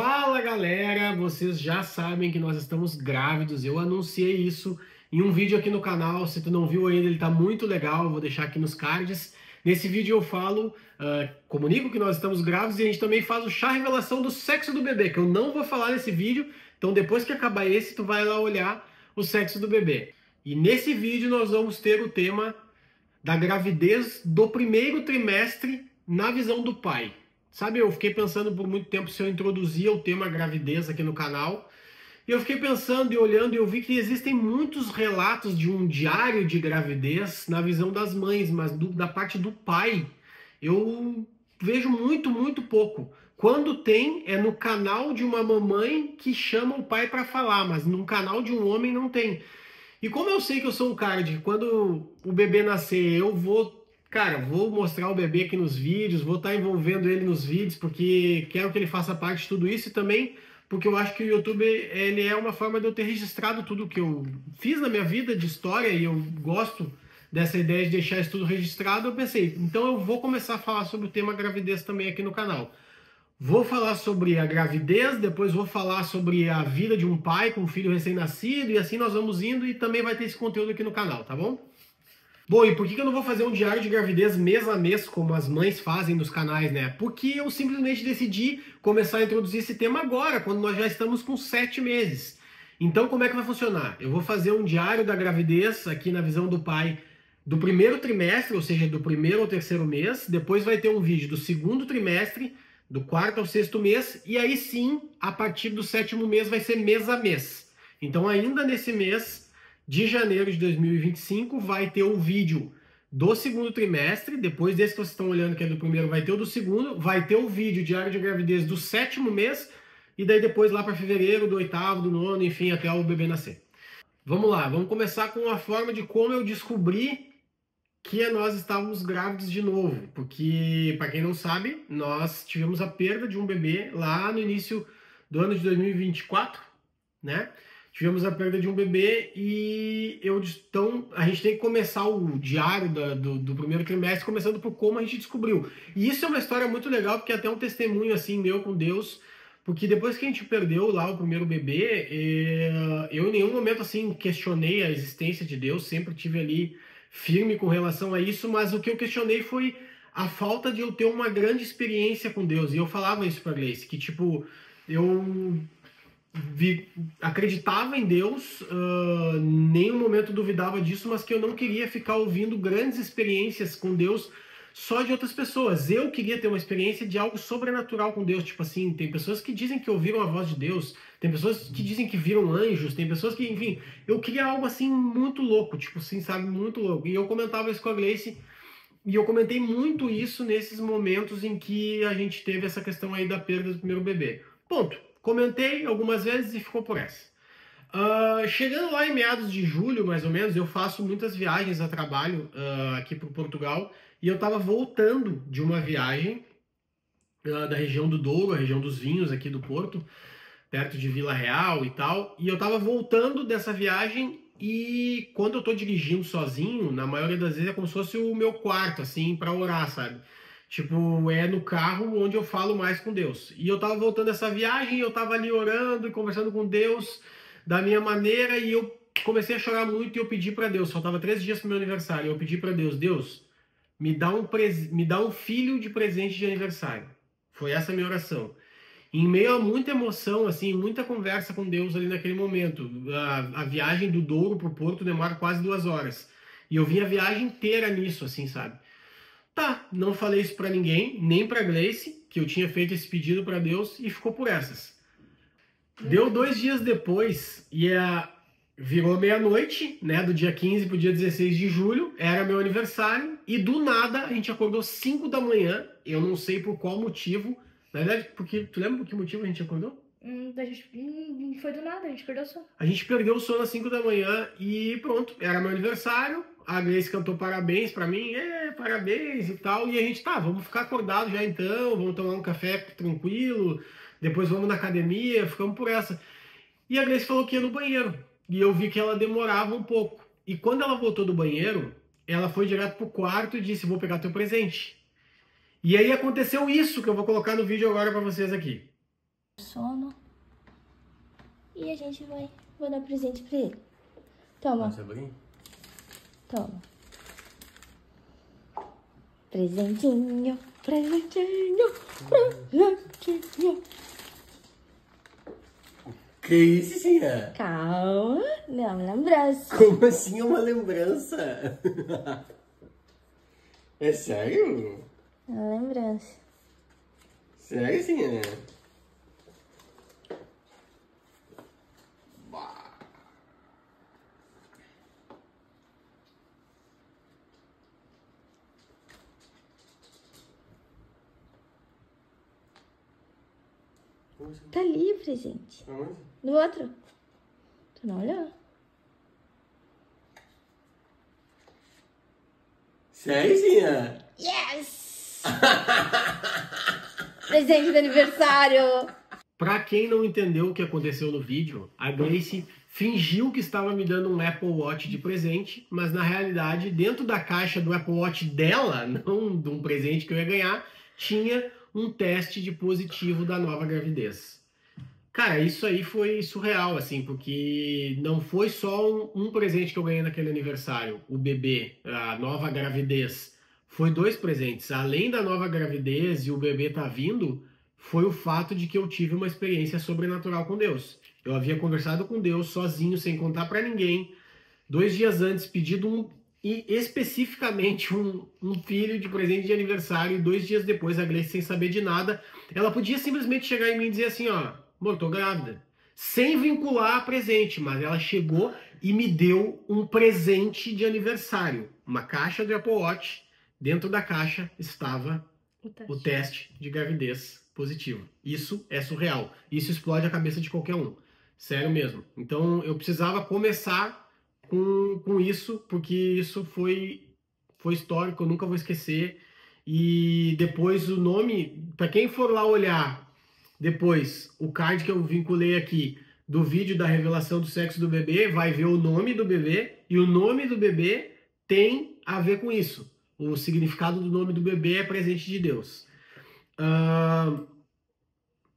Fala galera, vocês já sabem que nós estamos grávidos, eu anunciei isso em um vídeo aqui no canal, se tu não viu ainda ele tá muito legal, eu vou deixar aqui nos cards. Nesse vídeo eu falo, comunico que nós estamos grávidos e a gente também faz o chá revelação do sexo do bebê, que eu não vou falar nesse vídeo, então depois que acabar esse tu vai lá olhar o sexo do bebê. E nesse vídeo nós vamos ter o tema da gravidez do primeiro trimestre na visão do pai. Sabe, eu fiquei pensando por muito tempo se eu introduzia o tema gravidez aqui no canal. E eu fiquei pensando e olhando e eu vi que existem muitos relatos de um diário de gravidez na visão das mães, mas da parte do pai eu vejo muito pouco. Quando tem, é no canal de uma mamãe que chama o pai para falar, mas no canal de um homem não tem. E como eu sei que eu sou um cara de que quando o bebê nascer eu vou, cara, vou mostrar o bebê aqui nos vídeos, vou estar envolvendo ele nos vídeos, porque quero que ele faça parte de tudo isso e também porque eu acho que o YouTube ele é uma forma de eu ter registrado tudo que eu fiz na minha vida de história e eu gosto dessa ideia de deixar isso tudo registrado. Eu pensei, então eu vou começar a falar sobre o tema gravidez também aqui no canal. Vou falar sobre a gravidez, depois vou falar sobre a vida de um pai com um filho recém-nascido, e assim nós vamos indo, e também vai ter esse conteúdo aqui no canal, tá bom? Bom, e por que eu não vou fazer um diário de gravidez mês a mês, como as mães fazem nos canais, né? Porque eu simplesmente decidi começar a introduzir esse tema agora, quando nós já estamos com 7 meses. Então, como é que vai funcionar? Eu vou fazer um diário da gravidez, aqui na visão do pai, do primeiro trimestre, ou seja, do primeiro ao terceiro mês, depois vai ter um vídeo do segundo trimestre, do quarto ao sexto mês, e aí sim, a partir do sétimo mês vai ser mês a mês. Então ainda nesse mês de janeiro de 2025 vai ter o vídeo do segundo trimestre, depois desse que vocês estão olhando que é do primeiro, vai ter o do segundo, vai ter o vídeo diário de gravidez do sétimo mês, e daí depois lá para fevereiro, do oitavo, do nono, enfim, até o bebê nascer. Vamos lá, vamos começar com a forma de como eu descobri que nós estávamos grávidos de novo, porque, para quem não sabe, nós tivemos a perda de um bebê lá no início do ano de 2024, né? Tivemos a perda de um bebê e então a gente tem que começar o diário do primeiro trimestre começando por como a gente descobriu. E isso é uma história muito legal, porque é até um testemunho assim meu com Deus, porque depois que a gente perdeu lá o primeiro bebê, eu em nenhum momento assim questionei a existência de Deus, sempre tive ali firme com relação a isso, mas o que eu questionei foi a falta de eu ter uma grande experiência com Deus. E eu falava isso para Gleice, que tipo, eu acreditava em Deus, nenhum momento duvidava disso, mas que eu não queria ficar ouvindo grandes experiências com Deus só de outras pessoas. Eu queria ter uma experiência de algo sobrenatural com Deus, tipo assim, tem pessoas que dizem que ouviram a voz de Deus, tem pessoas que dizem que viram anjos, tem pessoas que, enfim, eu queria algo assim muito louco, tipo assim, sabe, muito louco. E eu comentava isso com a Gleice, e eu comentei muito isso nesses momentos em que a gente teve essa questão aí da perda do primeiro bebê. Ponto. Comentei algumas vezes e ficou por essa. Chegando lá em meados de julho, mais ou menos, eu faço muitas viagens a trabalho aqui para Portugal, e eu estava voltando de uma viagem da região do Douro, a região dos vinhos aqui do Porto, perto de Vila Real e tal, e eu estava voltando dessa viagem e quando eu estou dirigindo sozinho, na maioria das vezes é como se fosse o meu quarto, assim, para orar, sabe? Tipo, é no carro onde eu falo mais com Deus. E eu tava voltando dessa viagem, eu tava ali orando e conversando com Deus da minha maneira, e eu comecei a chorar muito e eu pedi para Deus, faltava 3 dias pro meu aniversário, eu pedi para Deus, Deus, me dá um filho de presente de aniversário. Foi essa a minha oração. Em meio a muita emoção, assim, muita conversa com Deus ali naquele momento. A viagem do Douro pro Porto demora quase 2 horas. E eu vim a viagem inteira nisso, assim, sabe? Tá, não falei isso pra ninguém, nem pra Gleice, que eu tinha feito esse pedido pra Deus, e ficou por essas. Deu 2 dias depois, virou meia-noite, né, do dia 15 pro dia 16 de julho, era meu aniversário, e do nada a gente acordou 5 da manhã, eu não sei por qual motivo, na verdade, porque, tu lembra por que motivo a gente acordou? Foi do nada, a gente perdeu o sono. A gente perdeu o sono às 5 da manhã e pronto, era meu aniversário, a Gleice cantou parabéns pra mim, parabéns e tal, e a gente, tá, vamos ficar acordado já então, vamos tomar um café tranquilo, depois vamos na academia, ficamos por essa. E a Gleice falou que ia no banheiro, e eu vi que ela demorava um pouco. E quando ela voltou do banheiro, ela foi direto pro quarto e disse, vou pegar teu presente. E aí aconteceu isso que eu vou colocar no vídeo agora pra vocês aqui. Sono. E a gente vou dar presente pra ele. Toma. Posso abrir? Toma. Presentinho, presentinho, presentinho. Que isso, Cia? Calma, não, lembrança. Como assim é uma lembrança? É sério? É uma lembrança. Sério, Cia? Tá ali o presente. Aonde? No outro. Tu não olhou? Sério, Cia? Yes! Presente de aniversário. Pra quem não entendeu o que aconteceu no vídeo, a Grace fingiu que estava me dando um Apple Watch de presente, mas na realidade, dentro da caixa do Apple Watch dela, não de um presente que eu ia ganhar, tinha um teste de positivo da nova gravidez. Cara, isso aí foi surreal, assim, porque não foi só um presente que eu ganhei naquele aniversário, o bebê, a nova gravidez. Foi 2 presentes. Além da nova gravidez e o bebê tá vindo, foi o fato de que eu tive uma experiência sobrenatural com Deus. Eu havia conversado com Deus sozinho, sem contar pra ninguém, 2 dias antes, pedido e especificamente um filho de presente de aniversário, e 2 dias depois, a Grace, sem saber de nada, ela podia simplesmente chegar em mim e dizer assim, ó, amor, tô grávida. Sem vincular a presente, mas ela chegou e me deu um presente de aniversário. Uma caixa de Apple Watch. Dentro da caixa estava o teste de gravidez positivo. Isso é surreal. Isso explode a cabeça de qualquer um. Sério mesmo. Então eu precisava começar com isso, porque isso foi histórico, eu nunca vou esquecer. E depois o nome, para quem for lá olhar depois o card que eu vinculei aqui do vídeo da revelação do sexo do bebê, vai ver o nome do bebê, e o nome do bebê tem a ver com isso. O significado do nome do bebê é presente de Deus.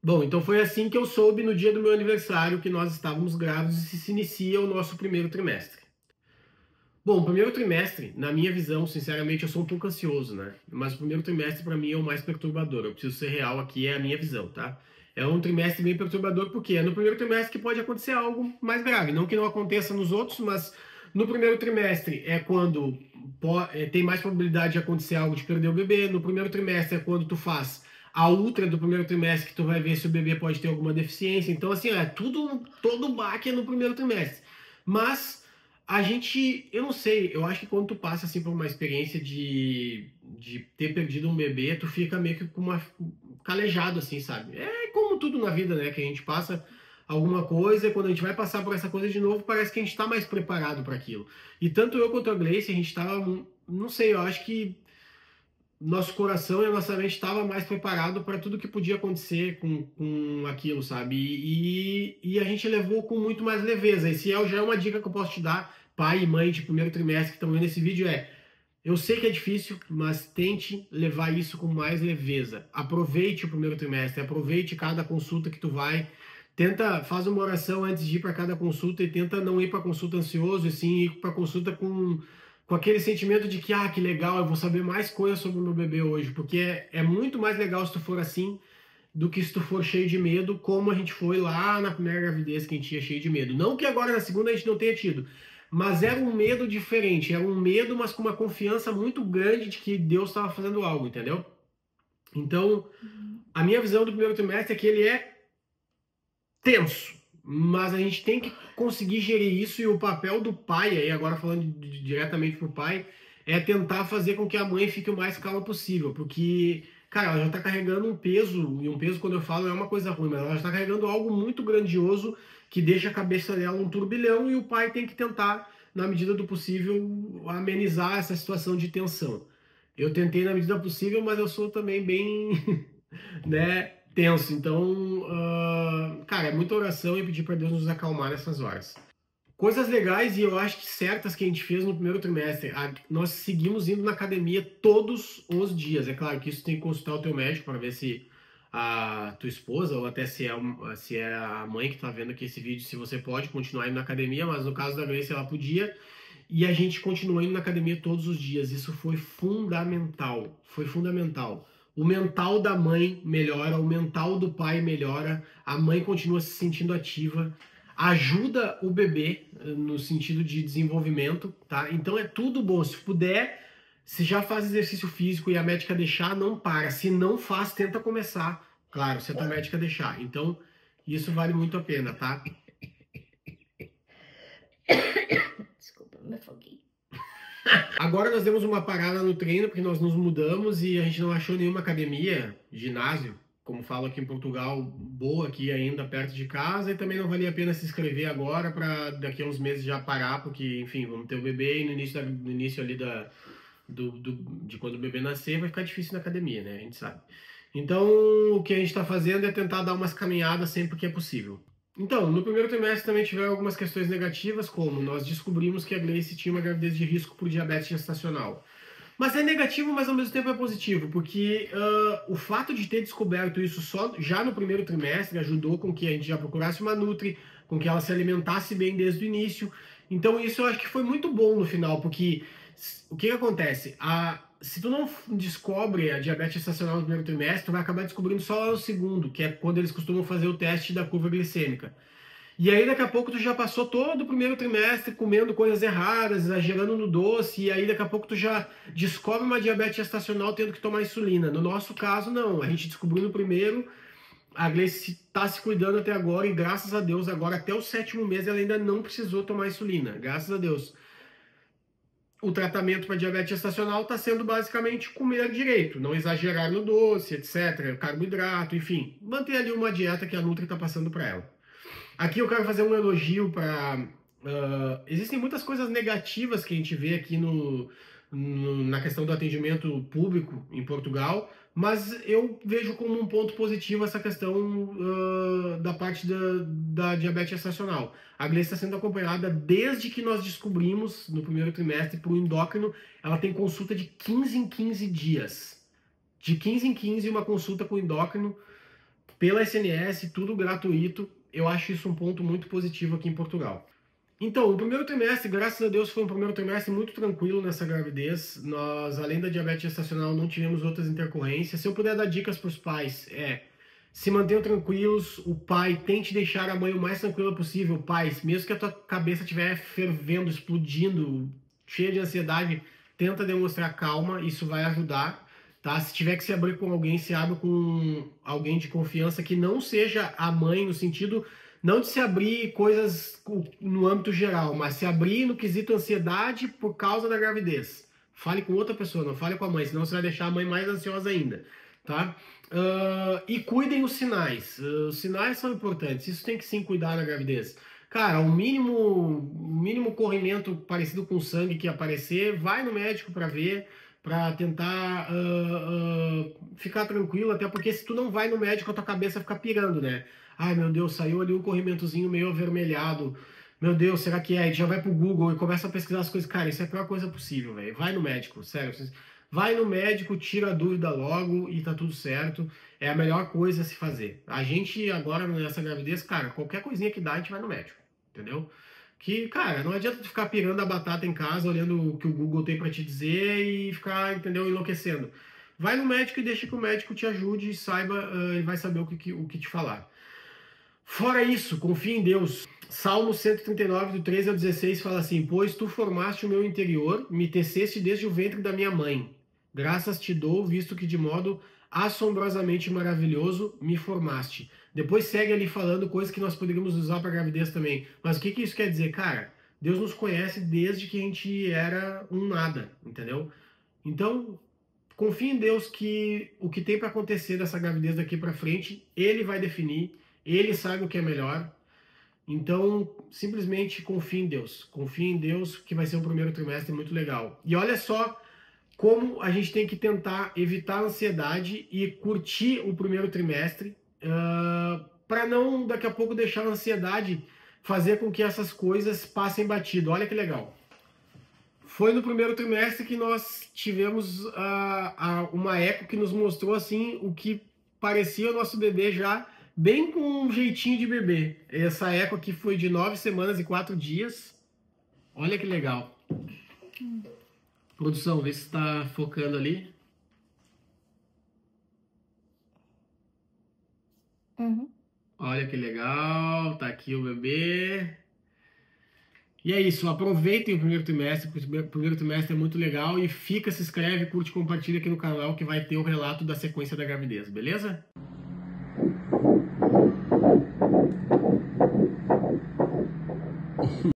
Bom, então foi assim que eu soube no dia do meu aniversário que nós estávamos grávidos e se inicia o nosso primeiro trimestre. Bom, o primeiro trimestre, na minha visão, sinceramente, eu sou um pouco ansioso, né? Mas o primeiro trimestre, para mim, é o mais perturbador. Eu preciso ser real aqui, é a minha visão, tá? É um trimestre bem perturbador, porque é no primeiro trimestre que pode acontecer algo mais grave. Não que não aconteça nos outros, mas no primeiro trimestre é quando tem mais probabilidade de acontecer algo, de perder o bebê. No primeiro trimestre é quando tu faz a ultra do primeiro trimestre, que tu vai ver se o bebê pode ter alguma deficiência. Então, assim, todo baque é no primeiro trimestre. Mas eu não sei, eu acho que quando tu passa assim por uma experiência de ter perdido um bebê, tu fica meio que calejado, assim, sabe? É como tudo na vida, né? Que a gente passa alguma coisa, e quando a gente vai passar por essa coisa de novo, parece que a gente tá mais preparado para aquilo. E tanto eu quanto a Grace, a gente tava, não sei, eu acho que nosso coração e a nossa mente estava mais preparado para tudo que podia acontecer com aquilo, sabe? E a gente levou com muito mais leveza. Esse já é uma dica que eu posso te dar, pai e mãe de primeiro trimestre que estão vendo esse vídeo, eu sei que é difícil, mas tente levar isso com mais leveza. Aproveite o primeiro trimestre, aproveite cada consulta que tu vai. Faz uma oração antes de ir para cada consulta e tenta não ir para consulta ansioso, e sim ir para consulta com aquele sentimento de que legal, eu vou saber mais coisas sobre o meu bebê hoje, porque é muito mais legal se tu for assim do que se tu for cheio de medo, como a gente foi lá na primeira gravidez, que a gente tinha cheio de medo. Não que agora na segunda a gente não tenha tido, mas era um medo diferente, era um medo, mas com uma confiança muito grande de que Deus estava fazendo algo, entendeu? Então, a minha visão do primeiro trimestre é que ele é tenso, mas a gente tem que conseguir gerir isso, e o papel do pai, aí agora falando diretamente pro pai, é tentar fazer com que a mãe fique o mais calma possível, porque, cara, ela já tá carregando um peso, e um peso, quando eu falo, é uma coisa ruim, mas ela já tá carregando algo muito grandioso que deixa a cabeça dela um turbilhão, e o pai tem que tentar, na medida do possível, amenizar essa situação de tensão. Eu tentei na medida possível, mas eu sou também bem, né, tenso. Então, cara, é muita oração e pedir para Deus nos acalmar nessas horas. Coisas legais e eu acho que certas que a gente fez no primeiro trimestre. Nós seguimos indo na academia todos os dias. É claro que isso tem que consultar o teu médico para ver se a tua esposa, ou até se é a mãe que está vendo aqui esse vídeo, se você pode continuar indo na academia, mas no caso da Grace ela podia, e a gente continuou indo na academia todos os dias. Isso foi fundamental, foi fundamental. O mental da mãe melhora, o mental do pai melhora, a mãe continua se sentindo ativa, ajuda o bebê no sentido de desenvolvimento, tá? Então é tudo bom. Se puder, se já faz exercício físico e a médica deixar, não para. Se não faz, tenta começar. Claro, se a tua médica deixar. Então, isso vale muito a pena, tá? Desculpa, me afoguei. Agora nós demos uma parada no treino, porque nós nos mudamos e a gente não achou nenhuma academia, ginásio, como falo aqui em Portugal, boa aqui ainda perto de casa, e também não valia a pena se inscrever agora para daqui a uns meses já parar, porque, enfim, vamos ter o bebê e no início ali de quando o bebê nascer vai ficar difícil na academia, né? A gente sabe. Então, o que a gente está fazendo é tentar dar umas caminhadas sempre que é possível. Então, no primeiro trimestre também tiveram algumas questões negativas, como nós descobrimos que a Grace tinha uma gravidez de risco por diabetes gestacional. Mas é negativo, mas ao mesmo tempo é positivo, porque o fato de ter descoberto isso só já no primeiro trimestre ajudou com que a gente já procurasse uma nutri, com que ela se alimentasse bem desde o início. Então isso eu acho que foi muito bom no final, porque o que acontece? Se tu não descobre a diabetes gestacional no primeiro trimestre, tu vai acabar descobrindo só no segundo, que é quando eles costumam fazer o teste da curva glicêmica. E aí daqui a pouco tu já passou todo o primeiro trimestre comendo coisas erradas, exagerando no doce, e aí daqui a pouco tu já descobre uma diabetes gestacional tendo que tomar insulina. No nosso caso, não. A gente descobriu no primeiro, a Gleice está se cuidando até agora, e graças a Deus, agora até o 7º mês ela ainda não precisou tomar insulina. Graças a Deus. O tratamento para diabetes gestacional está sendo basicamente comer direito, não exagerar no doce, etc., carboidrato, enfim, manter ali uma dieta que a Nutri está passando para ela. Aqui eu quero fazer um elogio para... existem muitas coisas negativas que a gente vê aqui na questão do atendimento público em Portugal, mas eu vejo como um ponto positivo essa questão da parte da diabetes gestacional. A Gleice está sendo acompanhada desde que nós descobrimos, no primeiro trimestre, para o endócrino. Ela tem consulta de 15 em 15 dias. De 15 em 15, uma consulta com o endócrino pela SNS, tudo gratuito. Eu acho isso um ponto muito positivo aqui em Portugal. Então, o primeiro trimestre, graças a Deus, foi um primeiro trimestre muito tranquilo nessa gravidez. Nós, além da diabetes gestacional, não tivemos outras intercorrências. Se eu puder dar dicas para os pais, se mantenham tranquilos. O pai, tente deixar a mãe o mais tranquila possível. Pais, mesmo que a tua cabeça estiver fervendo, explodindo, cheia de ansiedade, tenta demonstrar calma, isso vai ajudar. Tá? Se tiver que se abrir com alguém, se abre com alguém de confiança que não seja a mãe, no sentido não de se abrir coisas no âmbito geral, mas se abrir no quesito ansiedade por causa da gravidez. Fale com outra pessoa, não fale com a mãe, senão você vai deixar a mãe mais ansiosa ainda. Tá? E cuidem os sinais. Os sinais são importantes, isso tem que sim cuidar na gravidez. Cara, o mínimo corrimento parecido com sangue que aparecer, vai no médico para ver, para tentar ficar tranquilo, até porque se tu não vai no médico, a tua cabeça fica pirando, né? Ai, meu Deus, saiu ali um corrimentozinho meio avermelhado. Meu Deus, será que é? A gente já vai pro Google e começa a pesquisar as coisas. Cara, isso é a pior coisa possível, velho. Vai no médico, sério. Vai no médico, tira a dúvida logo e tá tudo certo. É a melhor coisa a se fazer. A gente agora, nessa gravidez, cara, qualquer coisinha que dá, a gente vai no médico, entendeu? Que, cara, não adianta tu ficar pirando a batata em casa, olhando o que o Google tem para te dizer e ficar, entendeu, enlouquecendo. Vai no médico e deixa que o médico te ajude e saiba, ele vai saber o que te falar. Fora isso, confia em Deus. Salmo 139, do 13 ao 16, fala assim: pois tu formaste o meu interior, me teceste desde o ventre da minha mãe. Graças te dou, visto que de modo assombrosamente maravilhoso me formaste. Depois segue ali falando coisas que nós poderíamos usar para gravidez também. Mas o que isso quer dizer? Cara, Deus nos conhece desde que a gente era um nada, entendeu? Então, confia em Deus que o que tem para acontecer dessa gravidez daqui para frente, Ele vai definir, Ele sabe o que é melhor. Então, simplesmente confia em Deus. Confia em Deus que vai ser um primeiro trimestre muito legal. E olha só como a gente tem que tentar evitar a ansiedade e curtir o primeiro trimestre, para não daqui a pouco deixar a ansiedade fazer com que essas coisas passem batido. Olha que legal. Foi no primeiro trimestre que nós tivemos uma eco que nos mostrou assim o que parecia o nosso bebê já bem com um jeitinho de bebê. Essa eco aqui foi de 9 semanas e 4 dias. Olha que legal. Produção, vê se está focando ali. Olha que legal, tá aqui o bebê. E é isso, aproveitem o primeiro trimestre, porque o primeiro trimestre é muito legal. E se inscreve, curte, compartilha aqui no canal que vai ter o relato da sequência da gravidez, beleza?